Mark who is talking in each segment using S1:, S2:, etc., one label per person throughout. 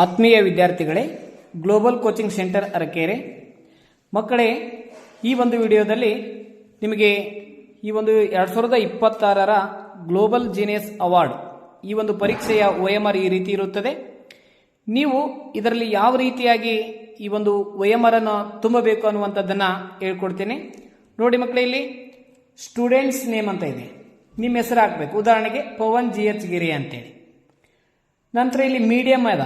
S1: ಆತ್ಮೀಯ ವಿದ್ಯಾರ್ಥಿಗಳೇ, global coaching centre Arakere ಮಕ್ಕಳೇ, ಈ ಒಂದು ವಿಡಿಯೋದಲ್ಲಿ ನಿಮಗೆ ಈ ಒಂದು 2026ರ ಗ್ಲೋಬಲ್ ಜೀನಿಯಸ್ ಅವಾರ್ಡ್ ಈ ಒಂದು ಪರೀಕ್ಷೆಯ OMR ಈ ರೀತಿ ಇರುತ್ತದೆ. ನೀವು ಇದರಲ್ಲಿ ಯಾವ ರೀತಿಯಾಗಿ ಈ ಒಂದು OMR ಅನ್ನು ತುಂಬಬೇಕು ಅನ್ನುವಂಥದ್ದನ್ನು ಹೇಳ್ಕೊಡ್ತೇನೆ. ನೋಡಿ ಮಕ್ಕಳೇ, ಇಲ್ಲಿ ಸ್ಟೂಡೆಂಟ್ಸ್ ನೇಮ್ ಅಂತ ಇದೆ, ನಿಮ್ಮ ಹೆಸರು ಹಾಕಬೇಕು. ಉದಾಹರಣೆಗೆ ಪವನ್ GH ಗಿರಿ ಅಂತೇಳಿ. ನಂತರ ಇಲ್ಲಿ ಮೀಡಿಯಂ ಅದ.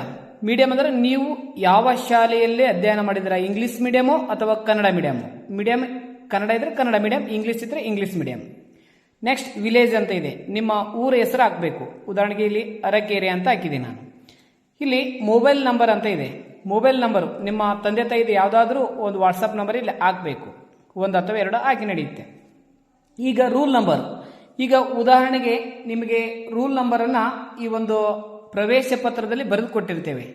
S1: ಮೀಡಿಯಂ ಅಂದರೆ ನೀವು ಯಾವ ಶಾಲೆಯಲ್ಲಿ ಅಧ್ಯಯನ ಮಾಡಿದಿರ, ಇಂಗ್ಲಿಷ್ ಮೀಡಿಯಮು ಅಥವಾ ಕನ್ನಡ ಮೀಡಿಯಮು. ಮೀಡಿಯಂ ಕನ್ನಡ ಇದ್ರೆ ಕನ್ನಡ ಮೀಡಿಯಂ, ಇಂಗ್ಲಿಷ್ ಇದ್ರೆ ಇಂಗ್ಲಿಷ್ ಮೀಡಿಯಂ. ನೆಕ್ಸ್ಟ್ ವಿಲೇಜ್ ಅಂತ ಇದೆ, ನಿಮ್ಮ ಊರ ಹೆಸರು ಹಾಕಬೇಕು. ಉದಾಹರಣೆಗೆ ಇಲ್ಲಿ ಅರಕೆರೆ ಅಂತ ಹಾಕಿದ್ದೀನಿ ನಾನು. ಇಲ್ಲಿ ಮೊಬೈಲ್ ನಂಬರ್ ಅಂತ ಇದೆ, ಮೊಬೈಲ್ ನಂಬರು ನಿಮ್ಮ ತಂದೆ ತಾಯಿದು ಯಾವುದಾದ್ರೂ ಒಂದು ವಾಟ್ಸಪ್ ನಂಬರ್ ಇಲ್ಲಿ ಹಾಕಬೇಕು. ಒಂದು ಅಥವಾ ಎರಡು ಹಾಕಿ ನಡೆಯುತ್ತೆ. ಈಗ ರೂಲ್ ನಂಬರ್, ಈಗ ಉದಾಹರಣೆಗೆ ನಿಮಗೆ ರೂಲ್ ನಂಬರನ್ನು ಈ ಒಂದು ಪ್ರವೇಶ ಪತ್ರದಲ್ಲಿ ಬರೆದು ಕೊಟ್ಟಿರ್ತೇವೆ.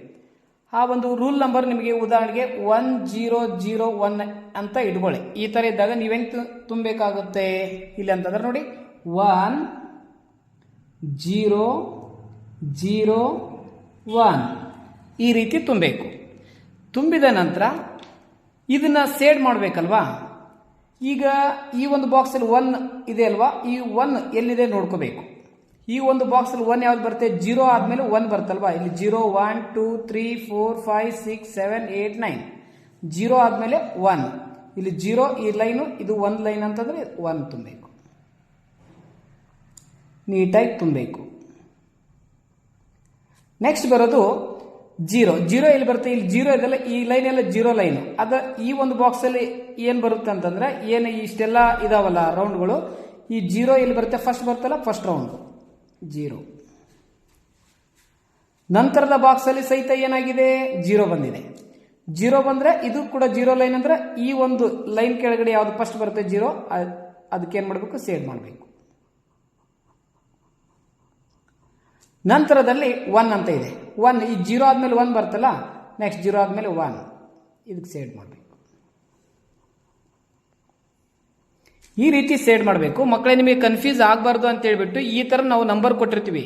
S1: ಆ ಒಂದು ರೂಲ್ ನಂಬರ್ ನಿಮಗೆ ಉದಾಹರಣೆಗೆ 1001 ಅಂತ ಇಟ್ಕೊಳ್ಳಿ. ಈ ಥರ ಇದ್ದಾಗ ನೀವೇನು ತುಂಬಬೇಕಾಗುತ್ತೆ ಇಲ್ಲಿ ಅಂತಂದ್ರೆ ನೋಡಿ, 1001 ಈ ರೀತಿ ತುಂಬಬೇಕು. ತುಂಬಿದ ನಂತರ ಇದನ್ನ ಸೇಡ್ ಮಾಡಬೇಕಲ್ವಾ. ಈಗ ಈ ಒಂದು ಬಾಕ್ಸಲ್ಲಿ 1 ಇದೆ ಅಲ್ವಾ, ಈ 1 ಎಲ್ಲಿದೆ ನೋಡ್ಕೋಬೇಕು. ಈ ಒಂದು ಬಾಕ್ಸಲ್ಲಿ 1 ಯಾವ್ದು ಬರುತ್ತೆ, 0 ಆದಮೇಲೆ 1 ಬರ್ತಲ್ವಾ. ಇಲ್ಲಿ 0 1 2 3 4 5 6 7 8 9 0 ಆದಮೇಲೆ 1. ಇಲ್ಲಿ 0 ಈ ಲೈನು, ಇದು 1 ಲೈನ್ ಅಂತಂದ್ರೆ 1 ತುಂಬಬೇಕು, ನೀಟಾಗಿ ತುಂಬಬೇಕು. ನೆಕ್ಸ್ಟ್ ಬರೋದು 0 ಎಲ್ಲಿ ಬರುತ್ತೆ, ಇಲ್ಲಿ 0 ಇದೆಲ್ಲ, ಈ ಲೈನ್ ಎಲ್ಲ 0 ಲೈನು. ಅದ ಈ ಒಂದು ಬಾಕ್ಸಲ್ಲಿ ಏನು ಬರುತ್ತೆ ಅಂತಂದ್ರೆ, ಏನು ಇಷ್ಟೆಲ್ಲ ಇದಾವಲ್ಲ ರೌಂಡ್ಗಳು, ಈ 0 ಎಲ್ಲಿ ಬರುತ್ತೆ, ಫಸ್ಟ್ ಬರ್ತಲ್ಲ, ಫಸ್ಟ್ ರೌಂಡ್ 0. ನಂತರದ ಬಾಕ್ಸಲ್ಲಿ ಸಹಿತ ಏನಾಗಿದೆ, 0 ಬಂದಿದೆ. 0 ಬಂದ್ರೆ ಇದು ಕೂಡ 0 ಲೈನ್ ಅಂದ್ರೆ ಈ ಒಂದು ಲೈನ್ ಕೆಳಗಡೆ ಯಾವ್ದು ಫಸ್ಟ್ ಬರುತ್ತೆ 0, ಅದಕ್ಕೆ ಏನ್ ಮಾಡಬೇಕು, ಸೇವ್ ಮಾಡಬೇಕು. ನಂತರದಲ್ಲಿ 1 ಅಂತ ಇದೆ, 1 ಈ 0 ಆದ್ಮೇಲೆ 1 ಬರ್ತಲ್ಲ, ನೆಕ್ಸ್ಟ್ 0 ಆದ್ಮೇಲೆ 1 ಇದಕ್ಕೆ ಸೇವ್ ಮಾಡಬೇಕು. ಈ ರೀತಿ ಸೇಡ್ ಮಾಡಬೇಕು. ಮಕ್ಕಳೇ, ನಿಮಗೆ ಕನ್ಫ್ಯೂಸ್ ಆಗಬಾರ್ದು ಅಂತ ಹೇಳ್ಬಿಟ್ಟು ಈ ಥರ ನಾವು ನಂಬರ್ ಕೊಟ್ಟಿರ್ತೀವಿ.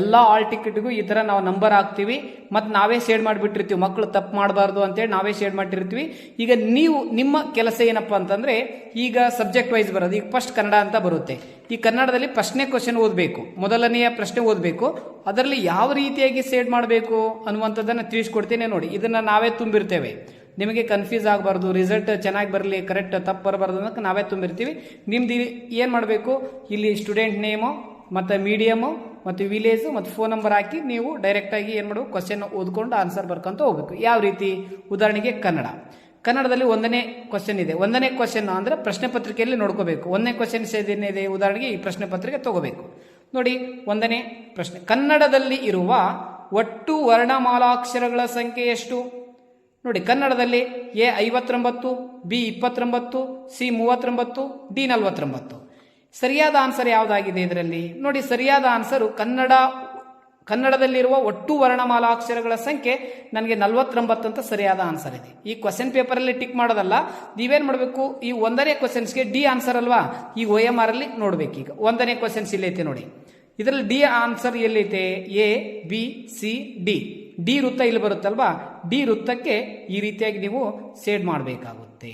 S1: ಎಲ್ಲ ಆಲ್ ಟಿಕೆಟ್ಗೂ ಈ ಥರ ನಾವು ನಂಬರ್ ಹಾಕ್ತೀವಿ, ಮತ್ತು ನಾವೇ ಶೇಡ್ ಮಾಡಿಬಿಟ್ಟಿರ್ತೀವಿ. ಮಕ್ಕಳು ತಪ್ಪು ಮಾಡಬಾರ್ದು ಅಂತೇಳಿ ನಾವೇ ಶೇಡ್ ಮಾಡಿರ್ತೀವಿ. ಈಗ ನೀವು ನಿಮ್ಮ ಕೆಲಸ ಏನಪ್ಪ ಅಂತಂದರೆ, ಈಗ ಸಬ್ಜೆಕ್ಟ್ ವೈಸ್ ಬರೋದು. ಈಗ ಫಸ್ಟ್ ಕನ್ನಡ ಅಂತ ಬರುತ್ತೆ. ಈ ಕನ್ನಡದಲ್ಲಿ ಫಸ್ಟ್ನೇ ಕ್ವಶನ್ ಓದಬೇಕು, ಮೊದಲನೆಯ ಪ್ರಶ್ನೆ ಓದಬೇಕು. ಅದರಲ್ಲಿ ಯಾವ ರೀತಿಯಾಗಿ ಸೇಡ್ ಮಾಡಬೇಕು ಅನ್ನುವಂಥದ್ದನ್ನು ತಿಳಿಸ್ಕೊಡ್ತೇನೆ. ನೋಡಿ, ಇದನ್ನು ನಾವೇ ತುಂಬಿರ್ತೇವೆ. ನಿಮಗೆ ಕನ್ಫ್ಯೂಸ್ ಆಗಬಾರ್ದು, ರಿಸಲ್ಟ್ ಚೆನ್ನಾಗಿ ಬರಲಿ, ಕರೆಕ್ಟ್ ತಪ್ಪು ಬರಬಾರ್ದು ಅನ್ನೋಕೆ ನಾವೇ ತುಂಬಿರ್ತೀವಿ. ನಿಮ್ದು ಏನು ಮಾಡಬೇಕು, ಇಲ್ಲಿ ಸ್ಟೂಡೆಂಟ್ ನೇಮು ಮತ್ತು ಮೀಡಿಯಮು ಮತ್ತು ವಿಲೇಜು ಮತ್ತು ಫೋನ್ ನಂಬರ್ ಹಾಕಿ ನೀವು ಡೈರೆಕ್ಟಾಗಿ ಏನು ಮಾಡಬೇಕು, ಕ್ವಶನ್ ಓದ್ಕೊಂಡು ಆನ್ಸರ್ ಬರ್ಕೊಂತ ಹೋಗ್ಬೇಕು. ಯಾವ ರೀತಿ, ಉದಾಹರಣೆಗೆ ಕನ್ನಡದಲ್ಲಿ 1ನೇ ಕ್ವಶನ್ ಇದೆ. 1ನೇ ಕ್ವಶನ್ ಅಂದರೆ ಪ್ರಶ್ನೆ ಪತ್ರಿಕೆಯಲ್ಲಿ ನೋಡ್ಕೋಬೇಕು. 1ನೇ ಕ್ವಶನ್ ಏನಿದೆ, ಉದಾಹರಣೆಗೆ ಈ ಪ್ರಶ್ನೆ ಪತ್ರಿಕೆ ತಗೋಬೇಕು. ನೋಡಿ, 1ನೇ ಪ್ರಶ್ನೆ, ಕನ್ನಡದಲ್ಲಿ ಇರುವ ಒಟ್ಟು ವರ್ಣಮಾಲಾಕ್ಷರಗಳ ಸಂಖ್ಯೆ ಎಷ್ಟು? ನೋಡಿ, ಕನ್ನಡದಲ್ಲಿ A 59, B 29, C 39, D 49. ಸರಿಯಾದ ಆನ್ಸರ್ ಯಾವುದಾಗಿದೆ ಇದರಲ್ಲಿ? ನೋಡಿ, ಸರಿಯಾದ ಆನ್ಸರು ಕನ್ನಡದಲ್ಲಿರುವ ಒಟ್ಟು ವರ್ಣಮಾಲಾಕ್ಷರಗಳ ಸಂಖ್ಯೆ ನನಗೆ 49 ಅಂತ ಸರಿಯಾದ ಆನ್ಸರ್ ಇದೆ. ಈ ಕ್ವಶನ್ ಪೇಪರಲ್ಲಿ ಟಿಕ್ ಮಾಡೋದಲ್ಲ, ನೀವೇನು ಮಾಡಬೇಕು, ಈ 1ನೇ ಕ್ವಶನ್ಸ್ಗೆ ಡಿ ಆನ್ಸರ್ ಅಲ್ವಾ, ಈ OMR ಅಲ್ಲಿ ನೋಡ್ಬೇಕು. ಈಗ 1ನೇ ಕ್ವಶನ್ಸ್ ಇಲ್ಲೈತೆ ನೋಡಿ, ಇದರಲ್ಲಿ ಡಿ ಆನ್ಸರ್ ಎಲ್ಲೈತೆ, A B C D. D ವೃತ್ತ ಇಲ್ಲಿ ಬರುತ್ತಲ್ವಾ, ಡಿ ವೃತ್ತಕ್ಕೆ ಈ ರೀತಿಯಾಗಿ ನೀವು ಸೇಡ್ ಮಾಡಬೇಕಾಗುತ್ತೆ.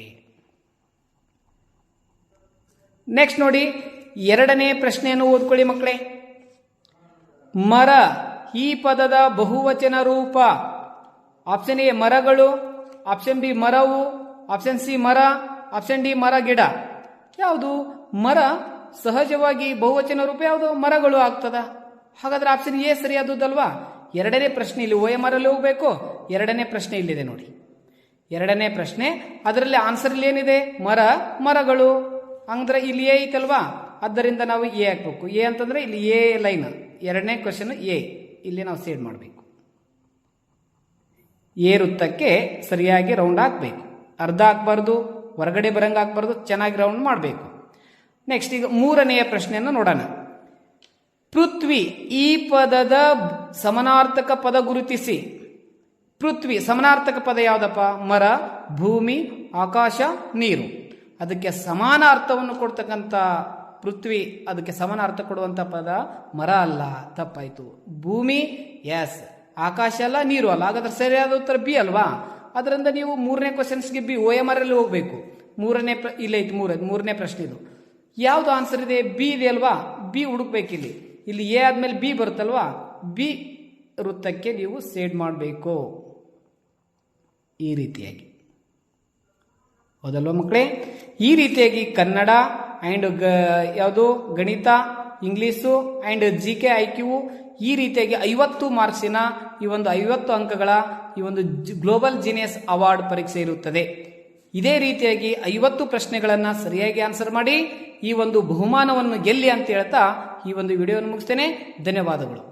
S1: ನೆಕ್ಸ್ಟ್ ನೋಡಿ, 2ನೇ ಪ್ರಶ್ನೆಯನ್ನು ಓದ್ಕೊಳ್ಳಿ ಮಕ್ಕಳೇ. ಮರ ಈ ಪದದ ಬಹುವಚನ ರೂಪ. ಆಪ್ಷನ್ ಎ ಮರಗಳು, ಆಪ್ಷನ್ ಬಿ ಮರವು, ಆಪ್ಷನ್ ಸಿ ಮರ, ಆಪ್ಷನ್ ಡಿ ಮರ ಗಿಡ. ಯಾವುದು ಮರ? ಸಹಜವಾಗಿ ಬಹುವಚನ ರೂಪ ಯಾವುದು, ಮರಗಳು ಆಗ್ತದ. ಹಾಗಾದ್ರೆ ಆಪ್ಷನ್ ಎ ಸರಿಯಾದಲ್ವಾ. 2ನೇ ಪ್ರಶ್ನೆ ಇಲ್ಲಿ OMR ಅಲ್ಲಿ ಹೋಗ್ಬೇಕು. 2ನೇ ಪ್ರಶ್ನೆ ಇಲ್ಲಿದೆ ನೋಡಿ, 2ನೇ ಪ್ರಶ್ನೆ, ಅದರಲ್ಲಿ ಆನ್ಸರ್ ಇಲ್ಲಿ ಏನಿದೆ, ಮರಗಳು. ಅಂದ್ರೆ ಇಲ್ಲಿ ಎ ಐತಲ್ವಾ, ಆದ್ದರಿಂದ ನಾವು ಎ ಹಾಕ್ಬೇಕು. ಎ ಅಂತಂದ್ರೆ ಇಲ್ಲಿ ಎ ಲೈನ್, 2ನೇ ಕ್ವಶನ್ ಎ, ಇಲ್ಲಿ ನಾವು ಸೇಡ್ ಮಾಡಬೇಕು. ಎ ವೃತ್ತಕ್ಕೆ ಸರಿಯಾಗಿ ರೌಂಡ್ ಹಾಕ್ಬೇಕು, ಅರ್ಧ ಹಾಕ್ಬಾರ್ದು, ಹೊರಗಡೆ ಬರಂಗ್ ಹಾಕ್ಬಾರ್ದು, ಚೆನ್ನಾಗಿ ರೌಂಡ್ ಮಾಡಬೇಕು. ನೆಕ್ಸ್ಟ್ ಈಗ 3ನೆಯ ಪ್ರಶ್ನೆಯನ್ನು ನೋಡೋಣ. ಪೃಥ್ವಿ ಈ ಪದದ ಸಮಾನಾರ್ಥಕ ಪದ ಗುರುತಿಸಿ. ಪೃಥ್ವಿ ಸಮಾನಾರ್ಥಕ ಪದ ಯಾವುದಪ್ಪ, ಮರ, ಭೂಮಿ, ಆಕಾಶ, ನೀರು. ಅದಕ್ಕೆ ಸಮಾನ ಅರ್ಥವನ್ನು ಕೊಡ್ತಕ್ಕಂಥ ಪೃಥ್ವಿ, ಅದಕ್ಕೆ ಸಮಾನ ಅರ್ಥ ಕೊಡುವಂಥ ಪದ ಮರ ಅಲ್ಲ, ತಪ್ಪಾಯಿತು. ಭೂಮಿ, ಎಸ್, ಆಕಾಶ ಅಲ್ಲ, ನೀರು ಅಲ್ಲ. ಹಾಗಾದ್ರೆ ಸರಿಯಾದ ಉತ್ತರ ಬಿ ಅಲ್ವಾ? ಅದರಿಂದ ನೀವು ಮೂರನೇ ಕ್ವಶನ್ಸ್ಗೆ ಬಿ OMR ಅಲ್ಲಿ ಹೋಗಬೇಕು. ಮೂರನೇ ಪ್ರಶ್ನೆ ಇದು. ಯಾವುದು ಆನ್ಸರ್ ಇದೆ? ಬಿ ಇದೆ ಅಲ್ವಾ? ಬಿ ಹುಡುಕ್ಬೇಕಿಲ್ಲಿ. ಇಲ್ಲಿ ಎ ಆದ್ಮೇಲೆ ಬಿ ಬರುತ್ತಲ್ವಾ? ಬಿ ವೃತ್ತಕ್ಕೆ ನೀವು ಸೇಡ್ ಮಾಡಬೇಕು ಈ ರೀತಿಯಾಗಿ. ಹೌದಲ್ವಾ ಮಕ್ಕಳೇ? ಈ ರೀತಿಯಾಗಿ ಕನ್ನಡ ಆ್ಯಂಡ್ ಯಾವುದು ಗಣಿತ, ಇಂಗ್ಲೀಷು ಆ್ಯಂಡ್ GK IQ ಈ ರೀತಿಯಾಗಿ 50 ಮಾರ್ಕ್ಸಿನ ಈ ಒಂದು 50 ಅಂಕಗಳ ಈ ಒಂದು ಗ್ಲೋಬಲ್ ಜೀನಿಯಸ್ ಅವಾರ್ಡ್ ಪರೀಕ್ಷೆ ಇರುತ್ತದೆ. ಇದೇ ರೀತಿಯಾಗಿ 50 ಪ್ರಶ್ನೆಗಳನ್ನು ಸರಿಯಾಗಿ ಆನ್ಸರ್ ಮಾಡಿ ಈ ಒಂದು ಬಹುಮಾನವನ್ನು ಗೆಲ್ಲಿ ಅಂತ ಹೇಳ್ತಾ ಈ ಒಂದು ವಿಡಿಯೋವನ್ನು ಮುಗಿಸ್ತೇನೆ. ಧನ್ಯವಾದಗಳು.